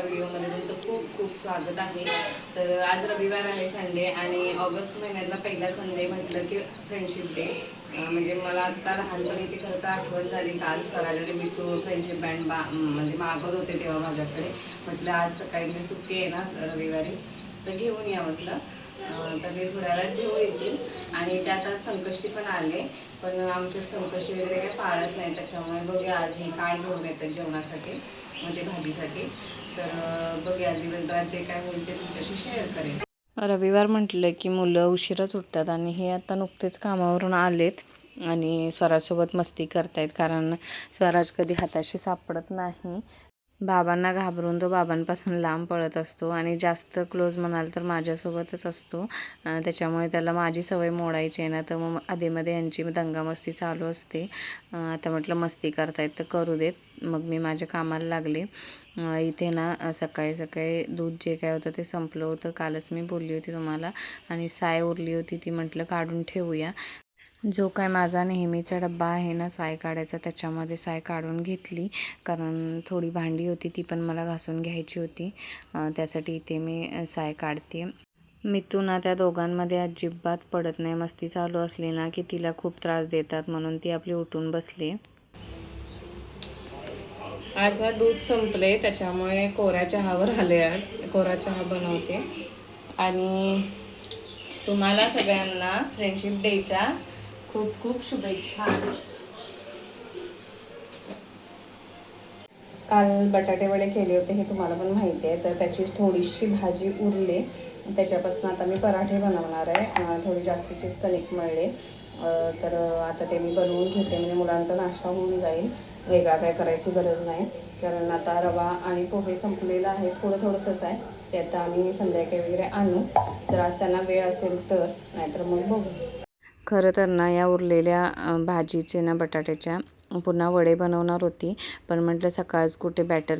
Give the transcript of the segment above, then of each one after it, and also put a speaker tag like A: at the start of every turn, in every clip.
A: व्हिडिओमध्ये तुमचं खूप खूप स्वागत आहे. तर आज रविवार आहे, संडे, आणि ऑगस्ट महिन्यातला पहिला संडे म्हटलं की फ्रेंडशिप डे. म्हणजे मला आता लहानपणीची खरं तर आठवण झाली. काल स्वराजने मी तो फ्रेंडशिप बँड म्हणजे मागवत होते तेव्हा माझ्याकडे. म्हटलं आज सकाळी मी सुट्टी आहे ना रविवारी, तर घेऊन या म्हटलं. तर ते थोड्या वेळात घेऊन येतील. आणि त्यात आज संकष्टी पण आले, पण आमच्या संकष्टी वगैरे काही पाळत नाही, त्याच्यामुळे बघूया आज हे काय घेऊन येतात जेवणासाठी, म्हणजे भाजीसाठी. तर बघूया दिवसभरात जे काय होईल ते तुमच्याशी शेअर करेन. रविवार म्हटलं की मुलं उशिराच उठतात आणि हे आता नुकतेच कामावरून आलेत आणि स्वराजसोबत मस्ती करतायत, कारण स्वराज कधी हाताशी सापडत नाही. बाबांना घाबरून तो बाबांपासून लांब पळत असतो आणि जास्त क्लोज म्हणाल तर माझ्यासोबतच असतो. त्याच्यामुळे त्याला माझी सवय मोडायची आहे ना, तर मग आधीमध्ये यांची दंगामस्ती चालू असते. आता म्हटलं मस्ती करतायत तर करू देत. मग मी माझ्या कामाला लागले. इथे ना सकाळी सकाळी दूध जे काय होतं ते संपलं होतं, कालच मी बोलली होती तुम्हाला. आणि साय उरली होती, ती म्हटलं काढून ठेवूया. जो काय माझा नेहमीचा डब्बा आहे ना साय काढायचा, त्याच्यामध्ये साय काढून घेतली, कारण थोडी भांडी होती ती पण मला घासून घ्यायची होती. त्यासाठी इथे मी साय काढते. मितू ना त्या दोघांमध्ये अजिबात पडत नाही. मस्ती चालू असली ना की तिला खूप त्रास देतात, म्हणून ती आपली उठून बसली. आज ना दूध संपले, त्याच्यामुळे कोऱ्या चहावर आले. आज कोरा चहा बनवते. आणि तुम्हाला सगळ्यांना फ्रेंडशिप डेच्या खूप खूप शुभेच्छा. काल बटाटे वडे केले होते, हे तुम्हाला पण माहिती आहे. तर त्याची थोडीशी भाजी उरली, त्याच्यापासून आता मी पराठे बनवणार आहे. थोडी जास्तीचीच कणिक मळले, तर आता ते मी बनवून घेते, म्हणजे मुलांचा नाश्ता होऊन जाईल. वेगळा काय करायची गरज नाही, कारण आता रवा आणि पोहे संपलेला आहे. थोडंसंच आहे ते, आता आम्ही संध्याकाळी वगैरे आणू, तर आज त्यांना वेळ असेल तर, नाहीतर मग बघू. खरं तर ना या उरलेल्या भाजीचे ना बटाट्याच्या पुन्हा वडे बनवणार होती, पण म्हटलं सकाळच कुठे बॅटर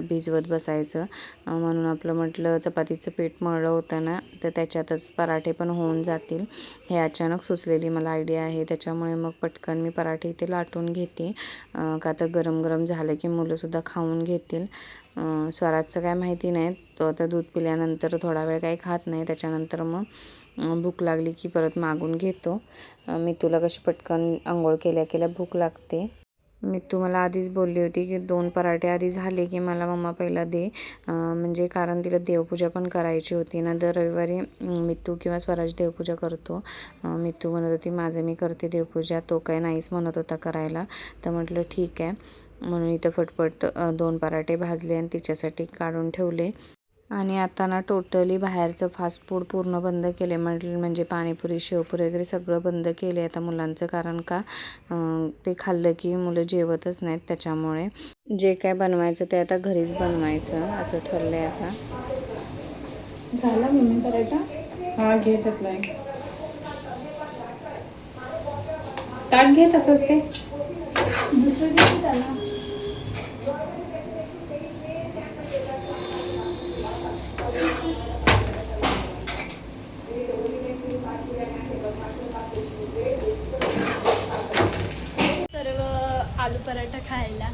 A: भिजवत बसायचं. म्हणून आपलं म्हटलं चपातीचं पीठ मळलं होतं ना, तर त्याच्यातच पराठे पण होऊन जातील. हे अचानक सुचलेली मला आयडिया आहे, त्याच्यामुळे मग पटकन मी पराठे इथे लाटून घेते. का तर गरम गरम झालं की मुलंसुद्धा खाऊन घेतील. स्वराजचं काय माहिती नाही, तो आता दूध पिल्यानंतर थोडा वेळ काही खात नाही, त्याच्यानंतर मग भूक लागली की परत मागून घेतो. मी तुला कशी पटकन आंघोळ केल्या केल्या भूक लागते. मी तुम्हाला आधीच बोलली होती की 2 पराठे आधी झाले की मला मम्मा पहिला दे, म्हणजे कारण तिला देवपूजा पण करायची होती ना. दर रविवारी मित्तू किंवा स्वराज देवपूजा करतो. मित्तू म्हणत होती माझं मी करते देवपूजा, तो काय नाहीच म्हणत होता करायला. तर म्हटलं ठीक आहे, म्हणून इथं फटफट 2 पराठे भाजले आणि तिच्यासाठी काढून ठेवले. आणि आता ना टोटली बाहेरचं फास्ट फूड पूर्ण बंद केले, म्हणजे पाणीपुरी शेवपुरी वगैरे सगळं बंद केले आता मुलांचं, कारण का ते खाल्लं की मुलं जेवतच नाहीत. त्याच्यामुळे जे काय बनवायचं ते आता घरीच बनवायचं असं ठरलं आहे. आता
B: झाला मम्मी पराठा? हा घे त्यातला एक ताट घे, तसंच ते दुसरं घे त्याला. सर्व आलू पराठा खायला.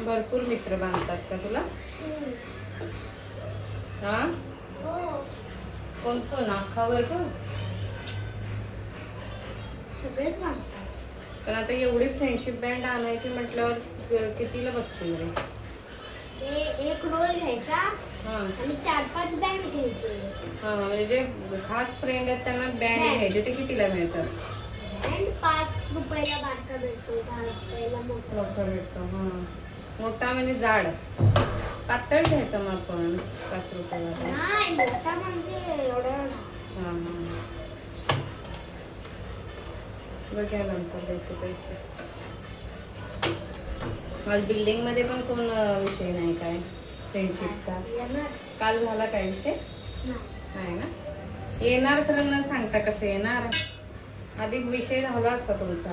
A: भरपूर मित्र बांधतात का तुला? हा, कोण कोण अख्खा वर्ग?
B: सगळेच बांधतात.
A: पण आता एवढी फ्रेंडशिप बँड आणायची म्हटल्यावर कितीला बसतील रे?
B: एक रोल घ्यायचा आणि 4-5 बँड घ्यायचे.
A: म्हणजे जे खास फ्रेंड आहेत त्यांना बँड घ्यायचे, ते कितीला मिळतात?
B: बँड 5 रुपयाला बारका भेटतो, 10 रुपयाला मोठा
A: भेटतो. मोठा म्हणजे जाड, पातळ घ्यायचा मग आपण 5 रुपयाला.
B: नाही, मोठा म्हणजे एवढा.
A: बघ्या नंतर देते पैसे. आज बिल्डिंगमध्ये पण कोण विषय नाही काय फ्रेंडशिपचा? काल झाला काय विषय? नाही ना. येणार तर न सांगता कसं येणार? आधी विषय झाला असता तुमचा.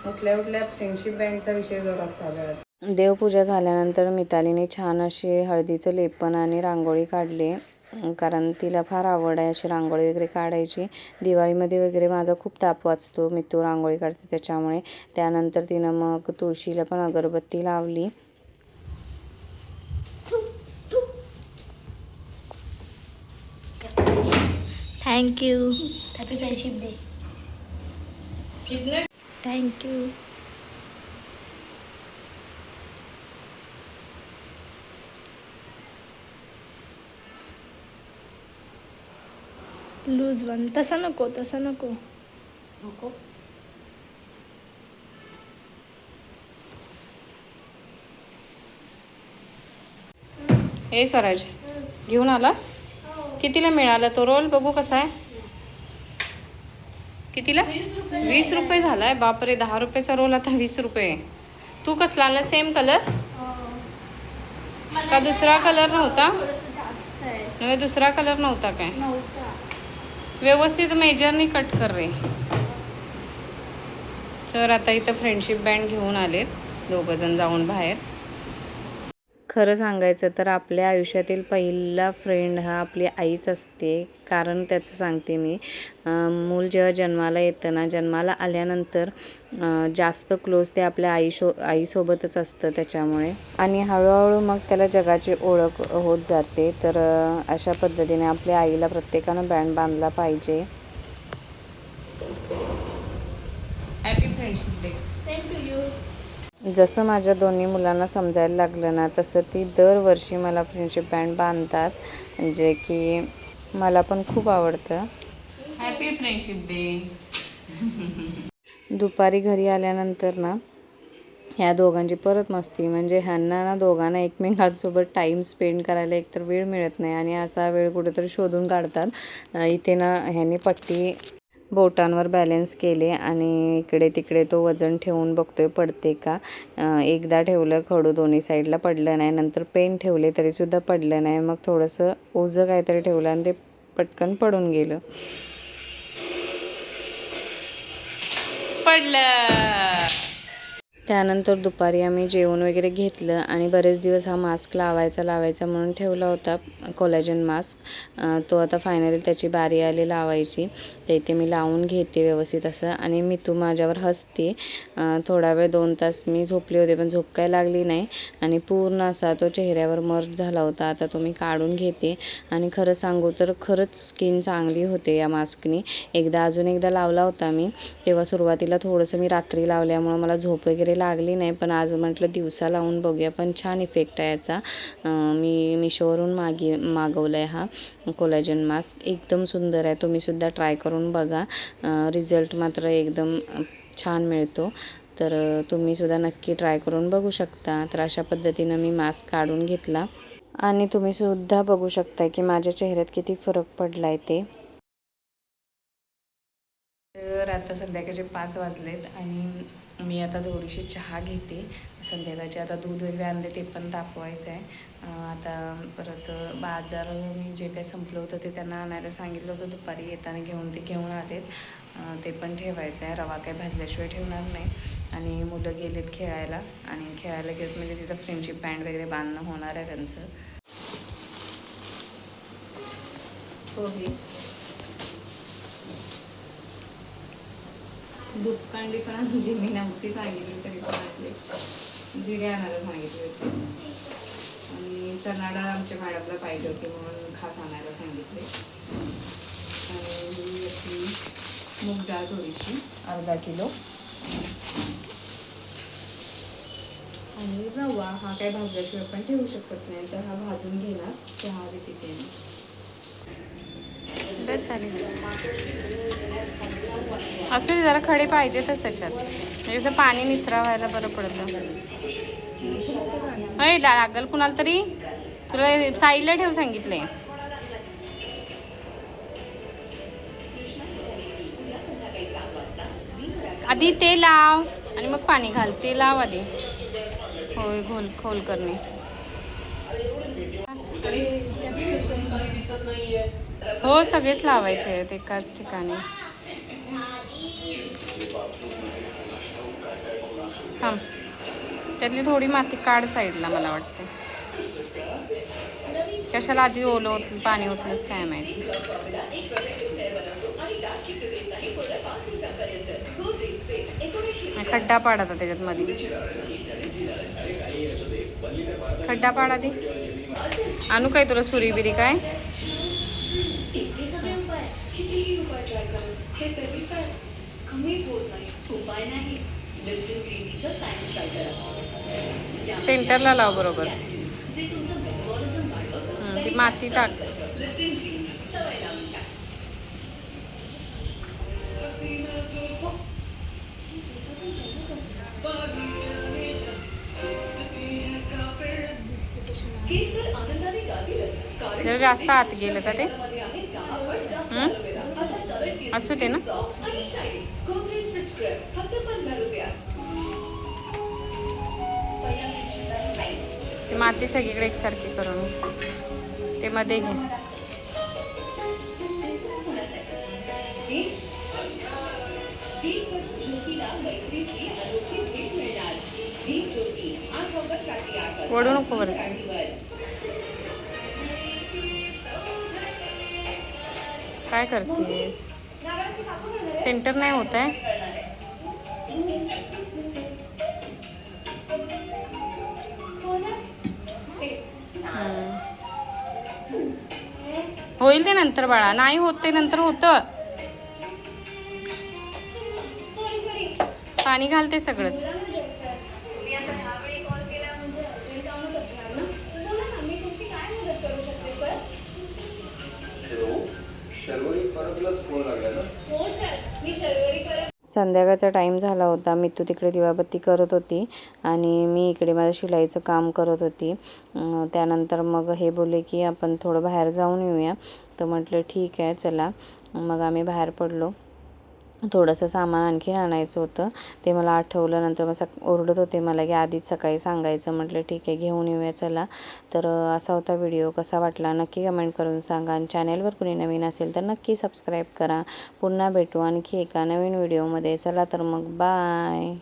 A: उठल्या उठल्या फ्रेंडशिप बँडचा विषय जोरात चालू आहे. देवपूजा झाल्यानंतर मितालीने छान अशी हळदीचं लेपन आणि रांगोळी काढली. कारण तिला फार आवड आहे अशी रांगोळी वगैरे काढायची. दिवाळीमध्ये वगैरे माझा खूप ताप वाचतो, मी तो रांगोळी काढते त्याच्यामुळे. त्यानंतर तिनं मग तुळशीला पण अगरबत्ती लावली.
B: Thank you. Happy friendship day. Thank you. Lose one. तसा नको, तसा नको.
A: नको. ए स्वराज, घेऊन आलास? कितीला मिळाला तो रोल? बघू कसा आहे. कितीला? 20 रुपये झालाय. बापरे, 10 रुपयाचा रोल आता 20 रुपये. तू कसला आला? सेम कलर का दुसरा कलर नव्हता? नव्हे, दुसरा कलर नव्हता काय? व्यवस्थित मेजरनी कट कर रे. तर आता इथं फ्रेंडशिप बँड घेऊन आलेत दोघंजण जाऊन बाहेर. खरं सांगायचं तर आपल्या आयुष्यातील पहिला फ्रेंड हा आपली आईच असते. कारण त्याचं सांगते मी, मूल जेव्हा जन्माला येतं ना, जन्माला आल्यानंतर जास्त क्लोज ते आपल्या आईसोबतच असतं त्याच्यामुळे. आणि हळूहळू मग त्याला जगाची ओळख होत जाते. तर अशा पद्धतीने आपल्या आईला प्रत्येकानं बँड बांधला पाहिजे. Happy friendship day.
B: Same to you.
A: जसं माझ्या दोन्ही मुलांना समजायला लागलं ना, तसं ती दरवर्षी मला फ्रेंडशिप बँड बांधतात, म्हणजे की मला पण खूप आवडतं. Happy friendship day. दुपारी घरी आल्यानंतर ना ह्या दोघांची परत मस्ती. म्हणजे ह्यांना ना दोघांना एकमेकांसोबत टाईम स्पेंड करायला एकतर वेळ मिळत नाही आणि असा वेळ कुठेतरी शोधून काढतात. इथे ना ह्यांनी पट्टी बोटांवर बॅलन्स केले आणि इकडे तिकडे तो वजन ठेवून बघतोय पडते का. एकदा ठेवलं खडू दोन्ही साईडला, पडलं नाही. नंतर पेन ठेवले तरीसुद्धा पडलं नाही. मग थोडंसं ओझं काहीतरी ठेवलं आणि ते पटकन पडून गेलं. पडलं. त्यानंतर दुपारी आम्ही जेवण वगैरे घेतलं आणि बरेच दिवस हा मास्क लावायचा म्हणून ठेवला होता, कोलॅजन मास्क. तो आता फायनली त्याची बारी आली लावायची. तर इथे मी लावून घेते व्यवस्थित असं. आणि मी तू माझ्यावर हसते. थोडा वेळ 2 तास मी झोपले होते, पण झोप काय लागली नाही आणि पूर्ण असा तो चेहऱ्यावर मर्ज झाला होता. आता तो मी काढून घेते आणि खरं सांगू तर खरंच स्किन चांगली होते या मास्कनी. अजून एकदा लावला होता मी, तेव्हा सुरुवातीला थोडंसं मी रात्री लावल्यामुळं मला झोप वगैरे लागली नाही, पण आज म्हटलं दिवसा लावून बघूया. पण छान इफेक्ट आहे याचा. मी मिशोवरून मागवला आहे हा कोलॅजन मास्क. एकदम सुंदर आहे. तुम्हीसुद्धा ट्राय करून बघा. रिझल्ट मात्र एकदम छान मिळतो. तर तुम्हीसुद्धा नक्की ट्राय करून बघू शकता. तर अशा पद्धतीनं मी मास्क काढून घेतला आणि तुम्हीसुद्धा बघू शकता की माझ्या चेहऱ्यात किती फरक पडला आहे ते. तर आता संध्याकाळचे 5 वाजलेत आणि मी आता थोडीशी चहा घेते. संध्याकाळचे आता दूध वगैरे आणले ते पण तापवायचं आहे. आता परत बाजार मी जे काही संपलं होतं ते त्यांना आणायला सांगितलं होतं दुपारी, येताना घेऊन आलेत. ते पण ठेवायचं आहे. रवा काही भाजल्याशिवाय ठेवणार नाही. आणि मुलं गेलेत खेळायला आणि खेळायला गेलेत म्हणजे तिथं फ्रेंडशिप बँड वगैरे बांधणं होणार आहे त्यांचं. दूधकांडी पण आणली, मी नव्हती सांगितली तरी पण आणली. जिरे आणायला सांगितले होते आणि चणा डाळ आमच्या मॅडमला पाहिजे होती म्हणून खास आणायला सांगितले. आणि आपली मूग डाळ थोडीशी अर्धा किलो आणि रवा हा काय भाजल्याशिवाय पण ठेवू शकत नाही, तर हा भाजून घेणार. चहा पिते मी. बस चालेल. असू दे, जरा खडे पाहिजेतच त्याच्यात, म्हणजे असं पाणी निचरा व्हायला बरं पडतं. अय लागल कुणाला तरी, तुला साईडला ठेव सांगितलंय. आधी ते लाव आणि मग पाणी घाल. ते लाव आधी. होय, खोल करणे. हो, सगळेच लावायचे आहेत एकाच ठिकाणी. थांब, त्यातली थोडी माती काढ साईडला मला वाटते. कशाला आधी ओलं ओतलं पाणी ओतलंच काय माहिती. खड्डा पाडा आता त्याच्यात मध्ये, खड्डा पाडा दे. आणू काय तुला सुरी बिरी काय? सेंटरला लाव बरोबर. ती माती टाक. जरा जास्त आत गेलं का ते? असू दे ना. ते माती सगळीकडे एकसारखी करून ते मध्ये घे. ओढू नको वरती. काय करतेस? सेंटर नाही होत आहे. होईल ते नंतर बाळा. नाही होत ते नंतर होतं. पाणी घालते सगळंच. संध्याकाळचा टाईम झाला होता. मित्तू तिकडे दिवाबत्ती करत होती आणि मी इकडे माझं शिलाईचं काम करत होती. त्यानंतर मग हे बोलले की आपण थोडं बाहेर जाऊन येऊया. तर म्हटलं ठीक आहे चला. मग आम्ही बाहेर पडलो. थोडंसं सामान आणखी आणायचं होतं ते मला आठवलं. नंतर मग ओरडत होते मला की आधीच सकाळी सांगायचं. म्हटलं ठीक आहे घेऊन येऊया चला. तर असा होता व्हिडिओ. कसा वाटला नक्की कमेंट करून सांगा आणि चॅनेलवर कुणी नवीन असेल तर नक्की सबस्क्राईब करा. पुन्हा भेटू आणखी एका नवीन व्हिडिओमध्ये. चला तर मग बाय.